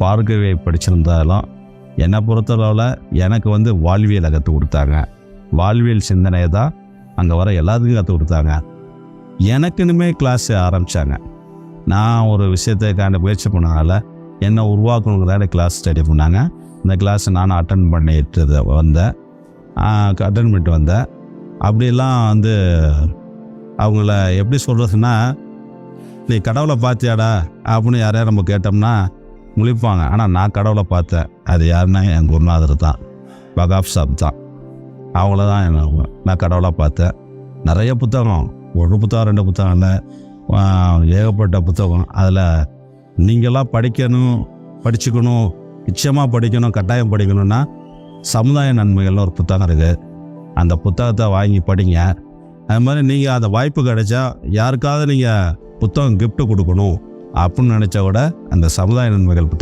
பார்க்கவே படிச்சிருந்தாலும் என்னை பொறுத்தளவில் எனக்கு வந்து வாழ்வியலை கற்றுக் கொடுத்தாங்க. வாழ்வியல் சிந்தனையை தான் அங்கே வர எல்லாத்துக்கும் கற்றுக் கொடுத்தாங்க. எனக்குன்னுமே கிளாஸ் ஆரம்பித்தாங்க. நான் ஒரு விஷயத்துக்கான முயற்சி பண்ணனால என்னை உருவாக்கணுங்கிறத கிளாஸ் ஸ்டடி பண்ணாங்க. இந்த கிளாஸை நானும் அட்டன் பண்ணிட்டு வந்தேன். அப்படிலாம் வந்து அவங்கள எப்படி சொல்கிறதுன்னா, நீ கடவுளை பார்த்தியாடா அப்படின்னு யாரையா நம்ம கேட்டோம்னா முழிப்பாங்க. ஆனால் நான் கடவுளை பார்த்தேன். அது யாருன்னா என் குருநாதர் தான், பகாப் சாப் தான். அவங்கள தான் நான் கடவுளாக பார்த்தேன். நிறைய புத்தகம், ஒரு புத்தகம் 2 புத்தகம் இல்லை, ஏகப்பட்ட புத்தகம். அதில் நீங்களாம் படிச்சுக்கணும், நிச்சயமாக படிக்கணும், கட்டாயம் படிக்கணும்னா சமுதாய நன்மைகள்னு ஒரு புத்தகம் இருக்குது. அந்த புத்தகத்தை வாங்கி படிங்க. அது மாதிரி நீங்கள் அந்த வாய்ப்பு கிடைச்சா யாருக்காவது நீங்கள் புத்தகம் கிஃப்ட் கொடுக்கணும் அப்படின்னு நினச்சா கூட அந்த சமுதாய நன்மைகள் புத்தகம்